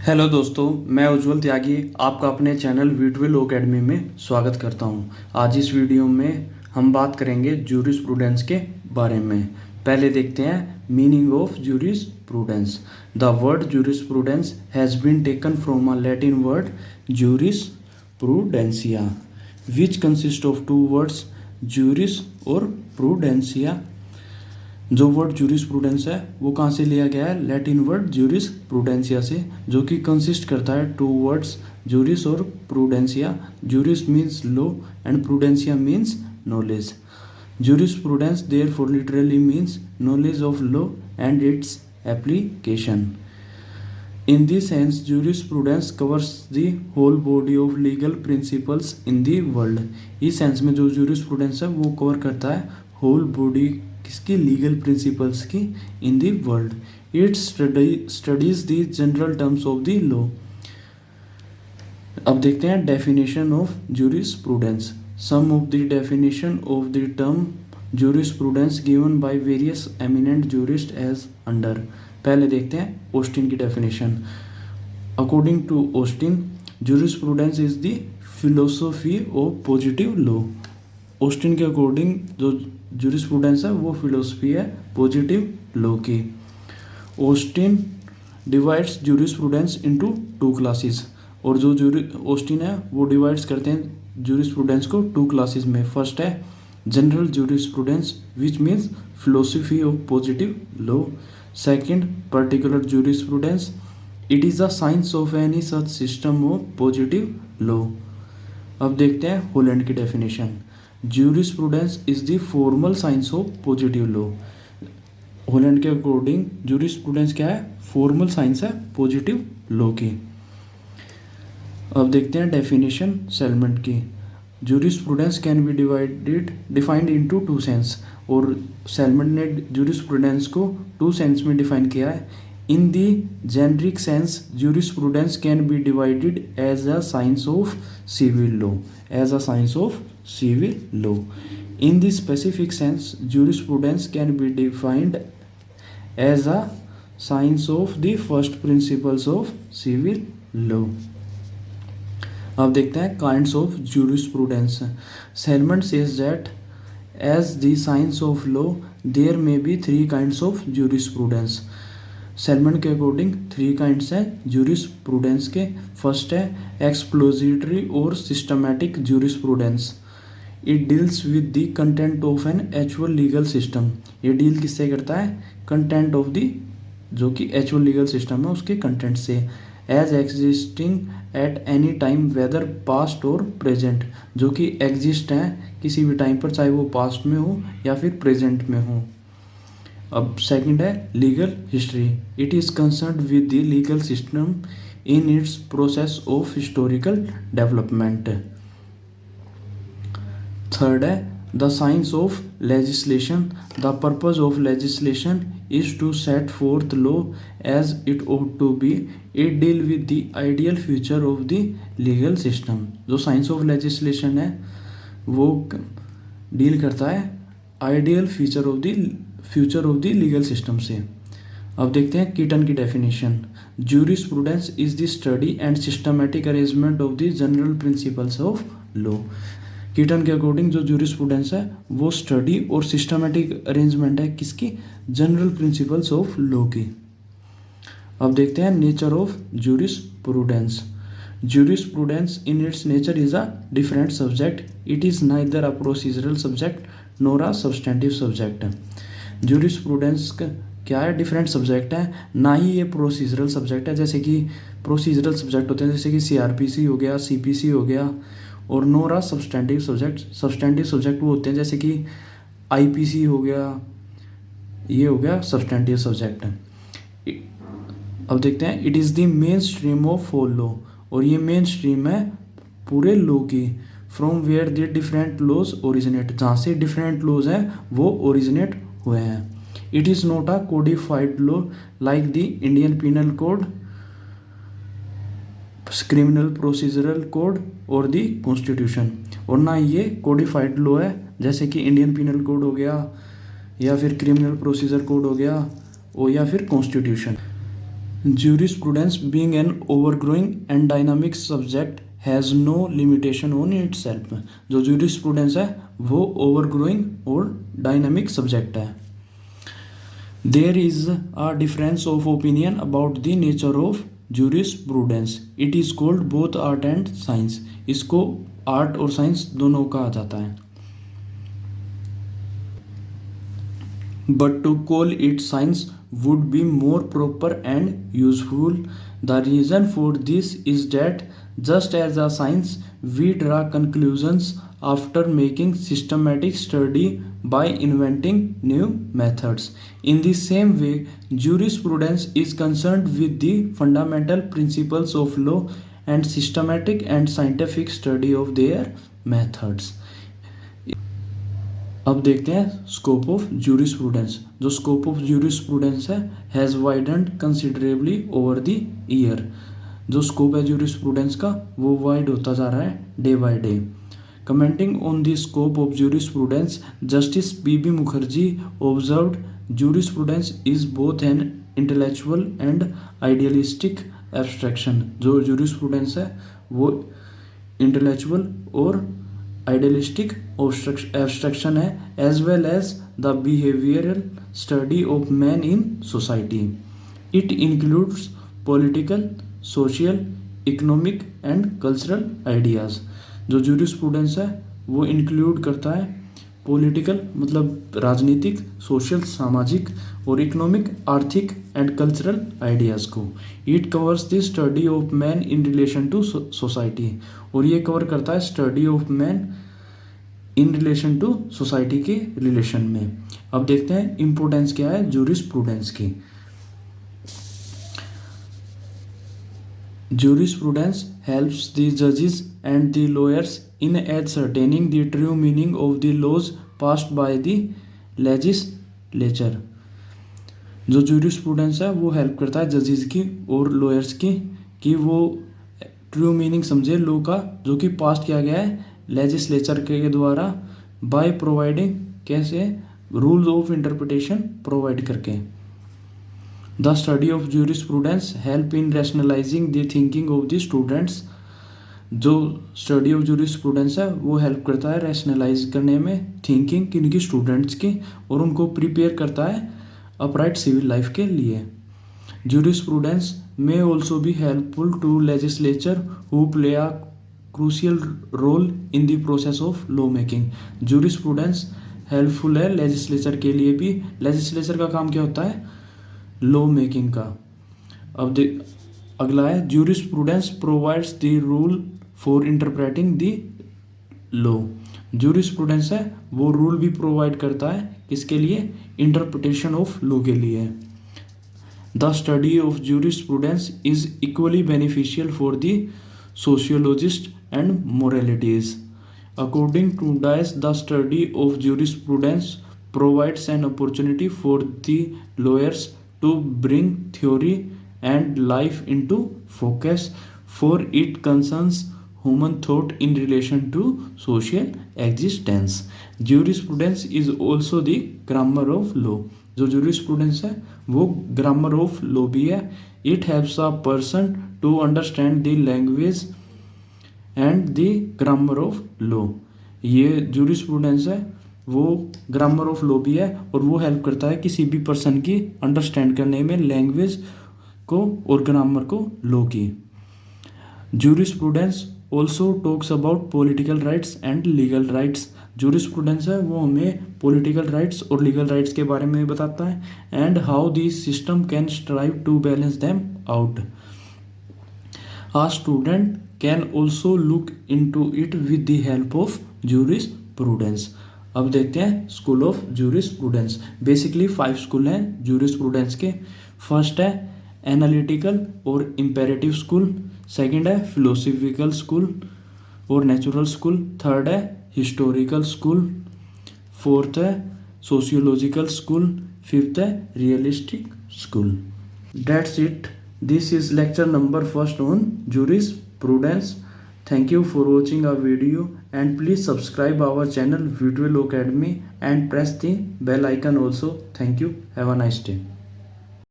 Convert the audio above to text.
Hello दोस्तों, मैं उज्जवल त्यागी आपका अपने चैनल वीटविल लॉ अकेडमी में स्वागत करता हूं। आज इस वीडियो में हम बात करेंगे जूरिस्प्रूडेंस के बारे में। पहले देखते हैं meaning of jurisprudence. The word jurisprudence has been taken from a Latin word jurisprudentia which consist of two words juris और प्रूडेंसिया। जो वर्ड जूरिस्प्रूडेंस है वो कहाँ से लिया गया है? लैटिन वर्ड जूरिस्प्रूडेंसिया से, जो कि कंसिस्ट करता है टू वर्ड्स जूरिस और prudentia. Juris means law and prudentia means knowledge. Jurisprudence therefore literally means knowledge of law and its application. In this sense, jurisprudence covers the whole body of legal principles in the world. इस sense में जो jurisprudence है वो cover करता है whole body किसकी? Legal principles की in the world. It studies the general terms of the law. अब देखते हैं definition of jurisprudence. Some of the definition of the term jurisprudence given by various eminent jurist as under. पहले देखते हैं Austin की definition. According to Austin, jurisprudence is the philosophy of positive law. Austin के according जो jurisprudence है वो philosophy है positive law की। Austin divides jurisprudence into two classes. और जो ऑस्टिन है वो डिवाइड्स करते हैं जूरिस्प्रूडेंस को टू क्लासेस में। फर्स्ट है general jurisprudence which means philosophy of positive law. Second particular jurisprudence, it is the science of any such system of positive law. अब देखते हैं हॉलैंड की definition. Jurisprudence is the formal science of positive law. Holland के according jurisprudence क्या है? Formal science है positive law की। अब देखते हैं डेफिनेशन सेलमेंट की। Jurisprudence can be defined into two sense. और सेलमेंट ने जूरिस्प्रूडेंस को टू सेंस में डिफाइन किया है। In the generic sense, jurisprudence can be divided as a science of civil law, as a science of civil law. In the specific sense, jurisprudence can be defined as a science of the first principles of civil law. अब देखते हैं kinds of jurisprudence. Selman says that as the science of law, there may be three kinds of jurisprudence. Salmon के according three kinds हैं jurisprudence के। First है एक्सप्लोजिटरी और systematic jurisprudence. It deals with the content of an actual legal system. ये deal किससे करता है? Content of the जो कि एक्चुअल लीगल सिस्टम है उसके कंटेंट से। As existing at any time whether past और प्रेजेंट, जो कि एग्जिस्ट हैं किसी भी टाइम पर, चाहे वो पास्ट में हो या फिर प्रेजेंट में हो। अब सेकंड है legal history. It is concerned with the legal system in its process of historical development. Third है the science of legislation. The purpose of legislation is to set forth law as it ought to be. It deal with the ideal future of the legal system. जो science of legislation है वो deal करता है ideal future of the legal system से। अब देखते हैं Keeton की definition. Jurisprudence is the study and systematic arrangement of the general principles of law. Keaton के अकॉर्डिंग जो जूरिस्प्रूडेंस है वो स्टडी और सिस्टमैटिक अरेंजमेंट है किसकी? जनरल प्रिंसिपल्स ऑफ लॉ की। अब देखते हैं nature of jurisprudence. Jurisprudence in its nature is a different subject. It is neither a procedural subject NOR a substantive subject. Jurisprudence का क्या है? डिफरेंट सब्जेक्ट है, ना ही ये प्रोसीजरल सब्जेक्ट है। जैसे कि प्रोसीजरल सब्जेक्ट होते हैं जैसे कि सीआरपीसी हो गया, सीपीसी हो गया, और Nora substantive subject. Substantive subject वो होते हैं जैसे कि आईपीसी हो गया, ये हो गया सब्सटेंटिव सब्जेक्ट। अब देखते हैं it is the main stream of whole law. और ये मेन स्ट्रीम है पूरे लॉ की। From where the different laws originate, जहाँ से डिफरेंट लॉज हैं वो ओरिजिनेट हुए हैं। It is not a codified law like the Indian penal code, criminal procedural code और दी कॉन्स्टिट्यूशन। और ना ये कोडिफाइड लॉ है जैसे कि इंडियन पिनल कोड हो गया या फिर क्रिमिनल प्रोसीजर कोड हो गया और या फिर constitution. Jurisprudence, being an overgrowing and dynamic subject, has no limitation on itself. जो jurisprudence है वो overgrowing और dynamic subject है. There is a difference of opinion about the nature of jurisprudence. It is called both art and science. इसको art और science दोनों कहा जाता है. But to call it science would be more proper and useful. The reason for this is that just as a science, we draw conclusions after making systematic study by inventing new methods. In the same way, jurisprudence is concerned with the fundamental principles of law and systematic and scientific study of their methods. अब देखते हैं scope of jurisprudence. जो scope of jurisprudence है has widened considerably over the year. जो scope है jurisprudence का वो wide होता जा रहा है day by day. Commenting on the scope of jurisprudence, justice P B. Mukherjee observed jurisprudence is both an intellectual and idealistic abstraction. जो ज्यूरिस्प्रूडेंस है वो इंटेलेक्चुअल और आइडियलिस्टिक एब्स्ट्रैक्शन है, as well as the behavioural study of man in society. It includes political, social, economic and cultural ideas. जो jurisprudence है वो include करता है पॉलिटिकल मतलब राजनीतिक, सोशल सामाजिक और इकोनॉमिक आर्थिक एंड कल्चरल आइडियाज़ को. It covers the study of man in relation to society. और ये कवर करता है study of man in relation to society के रिलेशन में. अब देखते हैं इम्पोर्टेंस क्या है ज्यूरिस्प्रूडेंस की. ज्यूरिस्प्रूडेंस हेल्प्स द जजेस and the lawyers in ascertaining the true meaning of the laws passed by the legislature. जो ज्यूरिस्प्रूडेंस है वो हेल्प करता है जजेस की और लॉयर्स की कि वो ट्रू मीनिंग समझे लॉ का जो कि पास किया गया है लेजिस्लेचर के द्वारा, बाय प्रोवाइडिंग कैसे रूल्स ऑफ इंटरप्रिटेशन प्रोवाइड करके. The study of jurisprudence help in rationalising the thinking of the students. जो स्टडी ऑफ ज्यूरिस्प्रूडेंस है वो हेल्प करता है रैशनलाइज करने में थिंकिंग किनकी स्टूडेंट्स की और उनको प्रिपेयर करता है अपराइट सिविल लाइफ के लिए. Jurisprudence may also be helpful to legislature who play a crucial role in the process of law making. jurisprudence helpful है लेजिस्लेचर के लिए भी. लेजिस्लेचर का काम क्या होता है लॉ मेकिंग का. अब अगला है jurisprudence provides the rule for interpreting the law. Jurisprudence है वो रूल भी प्रोवाइड करता है किसके लिए इंटरप्रिटेशन ऑफ लॉ के लिए. The study of jurisprudence is equally beneficial for the sociologists and moralities. According to Dice, the study of jurisprudence provides an opportunity for the lawyers to bring theory and life into focus, for it concerns human thought in relation to social existence. Jurisprudence is also the grammar of law. जो jurisprudence है वो grammar of law भी है. It helps a person to understand the language and the grammar of law. ये jurisprudence है वो grammar of law भी है और वो हेल्प करता है किसी भी पर्सन की अंडरस्टैंड करने में लैंग्वेज को और ग्रामर को लॉ की. Jurisprudence also talks about political rights and legal rights. Jurisprudence है वो हमें पॉलिटिकल राइट्स और लीगल राइट्स के बारे में बताता है and how this system can strive to balance them out. A student can also look into it with the help of jurisprudence. अब देखते हैं school of jurisprudence. Basically 5 school हैं ज्यूरिस्प्रूडेंस के. फर्स्ट है एनालिटिकल और इम्पेरेटिव स्कूल. सेकंड है philosophical school और natural school. Third है हिस्टोरिकल स्कूल. फोर्थ है सोशियोलॉजिकल स्कूल. फिफ्थ है realistic school. That's it. This is lecture number 1 on jurisprudence. Thank you for watching our video and please subscribe our channel Virtual Law Academy and press the bell icon also. Thank you. Have a nice day.